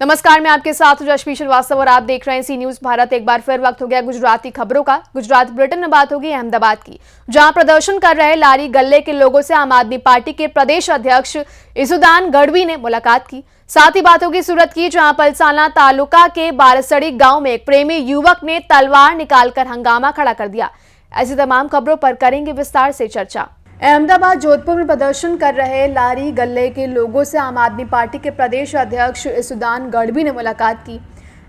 नमस्कार, मैं आपके साथ रश्मि श्रीवास्तव और आप देख रहे हैं सी न्यूज भारत। एक बार फिर वक्त हो गया गुजराती खबरों का। गुजरात बुलेटिन में बात होगी अहमदाबाद की, जहां प्रदर्शन कर रहे लारी गल्ले के लोगों से आम आदमी पार्टी के प्रदेश अध्यक्ष इसुदान गढ़वी ने मुलाकात की। साथ ही बात होगी सूरत की, जहां पलसाना तालुका के बारसड़ी गांव में एक प्रेमी युवक ने तलवार निकालकर हंगामा खड़ा कर दिया। ऐसी तमाम खबरों पर करेंगे विस्तार से चर्चा। अहमदाबाद जोधपुर में प्रदर्शन कर रहे लारी गल्ले के लोगों से आम आदमी पार्टी के प्रदेश अध्यक्ष इसुदान गढ़वी ने मुलाकात की।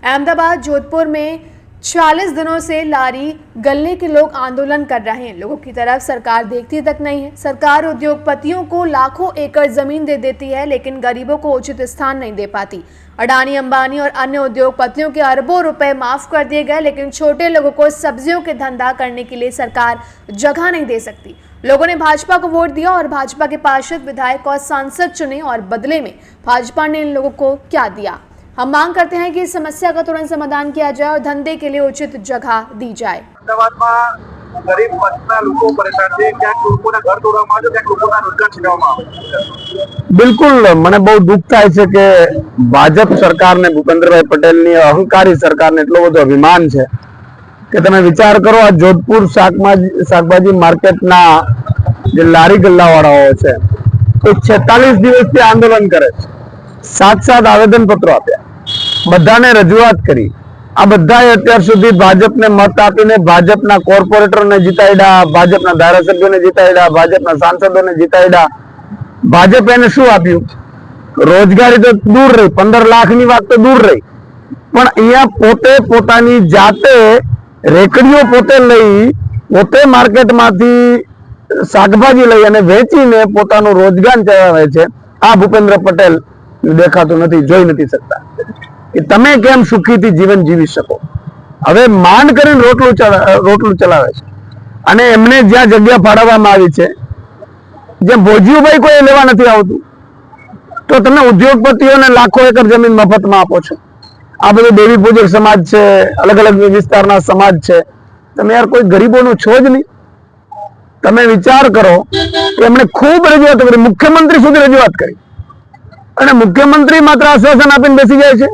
अहमदाबाद जोधपुर में 46 दिनों से लारी गल्ले के लोग आंदोलन कर रहे हैं। लोगों की तरफ सरकार देखती तक नहीं है। सरकार उद्योगपतियों को लाखों एकड़ जमीन दे देती है, लेकिन गरीबों को उचित स्थान नहीं दे पाती। अडानी, अंबानी और अन्य उद्योगपतियों के अरबों रुपए माफ कर दिए गए, लेकिन छोटे लोगों को सब्जियों के धंधा करने के लिए सरकार जगह नहीं दे सकती। लोगों ने भाजपा को वोट दिया और भाजपा के पार्षद, विधायक और सांसद चुने, और बदले में भाजपा ने इन लोगों को क्या दिया? हम मांग करते हैं कि इस समस्या का तुरंत समाधान किया जाए और धंधे के लिए उचित जगह दी जाए। गरीब वर्गना लोग परेशान है, क्या लोगों घर तोड़વામાં આવે છે, क्या लोगों रोजगार છીનવામાં આવે? बिल्कुल મને બહુ દુઃખ થાય છે કે ભાજપ સરકારને ભૂપેન્દ્રભાઈ પટેલની અહંકારી સરકારને એટલો બધો અભિમાન છે કે તમે વિચાર કરો, આ જોધપુર શાકભાજી માર્કેટના જે લારી ગલ્લાવાળાઓ છે તો 46 દિવસથી આંદોલન કરે છે। 7 આવેદન પત્રો આપ્યા, બધાને રજૂઆત કરી। આ બધાએ અત્યાર સુધી ભાજપને મત આપીને ભાજપના કોર્પોરેટરોને જીતાડ્યા, ભાજપના ધારાસભ્યોને જીતાડ્યા, ભાજપના સાંસદોને જીતાડ્યા। ભાજપ એને શું આપ્યું? રોજગારી તો દૂર રહી, 15 લાખની વાત તો દૂર રહી, પણ અહીંયા પોતે પોતાની જાતે રેકડીઓ પોતે લઈ, પોતે માર્કેટમાંથી શાકભાજી લઈ અને વેચીને પોતાનો રોજગાર ચલાવે છે। આ ભૂપેન્દ્ર પટેલ દેખાતું નથી, જોઈ નથી શકતા કે તમે કેમ સુખીથી જીવન જીવી શકો। હવે માંડ કરીને રોટલું ચલાવે છે અને એમને જ્યાં જગ્યા ફાળવવામાં આવી છે, જે ભોજીભાઈ કોઈ લેવા નથી આવતું, તો તમે ઉદ્યોગપતિઓને લાખો એકર જમીન મફતમાં આપો છો। આ બધું દેવી પૂજક સમાજ છે, અલગ અલગ વિસ્તારના સમાજ છે, તમે યાર કોઈ ગરીબોનું છો જ નહીં। તમે વિચાર કરો કે એમણે ખૂબ રજૂઆત કરી, મુખ્યમંત્રી સુધી રજૂઆત કરી, અને મુખ્યમંત્રી માત્ર આશ્વાસન આપીને બેસી જાય છે।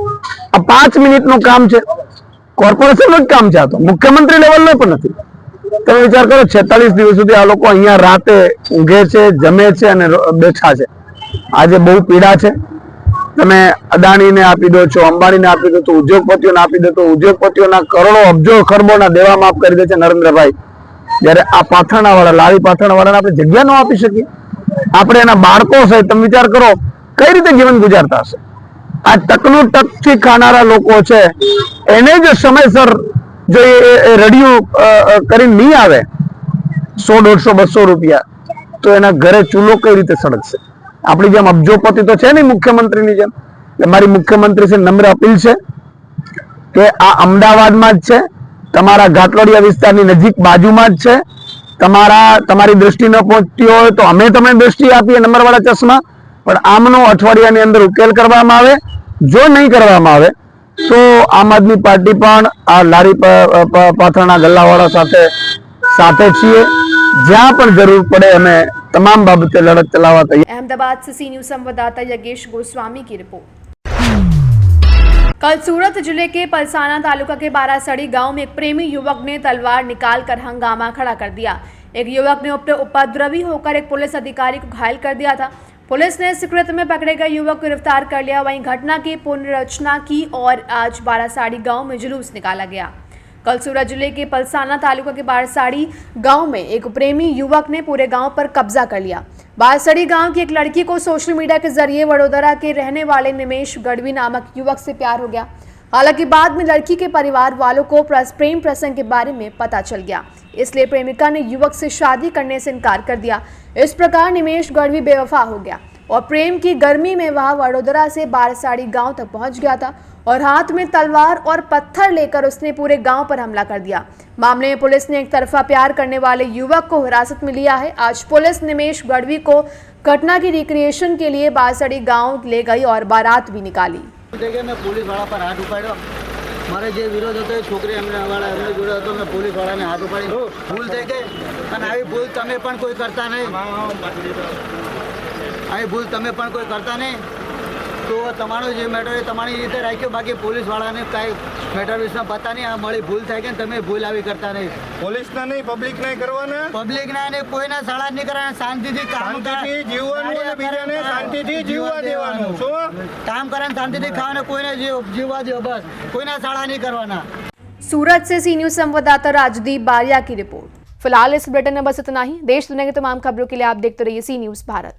આ 5 મિનિટનું કામ છે, કોર્પોરેશનનું જ કામ છે, આ તો મુખ્યમંત્રી લેવલનો પણ નથી। તમે વિચાર કરો, 46 દિવસ સુધી આ લોકો અહીંયા રાતે ઊંઘે છે, જમે છે અને બેઠા છે। આજે બહુ પીડા છે। તમે અદાણીને આપી દો છો, અંબાણીને આપી દો, તો ઉદ્યોગપતિઓને આપી દો, તો ઉદ્યોગપતિઓના કરોડો અબજો ખરબોના દેવા માફ કરી દે છે નરેન્દ્રભાઈ। જ્યારે આ પાથરણાવાળા, લારી પાથરણાવાળાને આપણે જગ્યા ન આપી શકીએ? આપણે એના બાળકો છે, તમે વિચાર કરો કઈ રીતે જીવન ગુજારતા હશે? આ ટકનું ટકથી ખાનારા લોકો છે, એને જ સમયસર જો એ રડિયું કરીને નહીં આવે 100, 150, 200 રૂપિયા, તો એના ઘરે ચૂલો કઈ રીતે સળગશે? આપણી જેમ અબજોપતિ તો છે નહીં મુખ્યમંત્રીની જેમ। એટલે મારી મુખ્યમંત્રી છે નમ્ર અપીલ છે કે આ અમદાવાદમાં જ છે, તમારા ઘાટલોડિયા વિસ્તારની નજીક બાજુમાં જ છે। તમારી દ્રષ્ટિ ન પહોંચતી હોય તો અમે તમને દ્રષ્ટિ આપીએ નંબરવાળા ચશ્મા, પણ આમનો અઠવાડિયાની અંદર ઉકેલ કરવામાં આવે। જો નહીં કરવામાં આવે તો આમ આદમી પાર્ટી પણ આ લારી પાથરણા ગલ્લાવાળા સાથે છીએ। જ્યાં પણ જરૂર પડે અમે તમામ બાબતે લડત ચલાવવા तैयार। अहमदाबाद से सी न्यूज संवाददाता यज्ञेश गोस्वामी की रिपोर्ट। कल सूरत जिले के पलसाना तालुका के बारासड़ी गांव में एक प्रेमी युवक ने तलवार निकालकर हंगामा खड़ा कर दिया। एक युवक ने उपद्रवी होकर एक पुलिस अधिकारी को घायल कर दिया था। पुलिस ने सिकृत में पकड़े गए युवक को गिरफ्तार कर लिया। वहीं घटना की पुनर्रचना की और आज बारासाड़ी गांव में जुलूस निकाला गया। कल सूरत जिले के पलसाना तालुका के बारासाड़ी गांव में एक प्रेमी युवक ने पूरे गांव पर कब्जा कर लिया। बारासड़ी गांव की एक लड़की को सोशल मीडिया के जरिए वडोदरा के रहने वाले निमेश गढ़वी नामक युवक से प्यार हो गया। हालांकि बाद में लड़की के परिवार वालों को प्रेम प्रसंग के बारे में पता चल गया, इसलिए प्रेमिका ने युवक से शादी करने से इनकार कर दिया। इस प्रकार निमेश गढ़वी बेवफा हो गया और प्रेम की गर्मी में वह वडोदरा से बारासाड़ी गांव तक पहुंच गया था और हाथ में तलवार और पत्थर लेकर उसने पूरे गांव पर हमला कर दिया। मामले में पुलिस ने एक तरफा प्यार करने वाले युवक को हिरासत में लिया है। आज पुलिस निमेश गढ़वी को घटना की रिक्रिएशन के लिए बारासड़ी गांव ले गई और बारात भी निकाली। देखिए, मैं पुलिस वाला पर हाथ उपाड़ो, मारे जे विरोध होते छोकरी एमने जोड़े હતો, मैं पुलिस वाળાને હાથ ઉપાડી ભૂલ થઈ ગઈ, અને આવી ભૂલ તમે પણ કોઈ કરતા નહીં, આવી ભૂલ તમે પણ કોઈ કરતા નહીં। તો તમારો જે મેટર એ તમારી રીતે રાખ્યો, બાકી પોલીસવાળાને કાંઈ મેટર વિશે પતા નહીં. આ મળી ભૂલ થાય કે તમે ભૂલ આવી કરતા નહીં. પોલીસના નહીં, પબ્લિકના કરવાના, પબ્લિકના અને કોઈના શાળા નહીં કરવાના, શાંતિથી કામ શાંતિથી જીવવાનું અને બીજાને શાંતિથી જીવવા દેવાનું. શું કામ કરે ને શાંતિથી ખાવાને, કોઈને જીવવા દો, બસ. કોઈના શાળા नहीं करवाना. सूरत से सी न्यूज संवाददाता राजदीप बारिया की रिपोर्ट। फिलहाल इस बुलेटिन में बस इतना ही। देश दुनिया की तमाम खबरों के लिए आप देखते रहिए सी न्यूज भारत।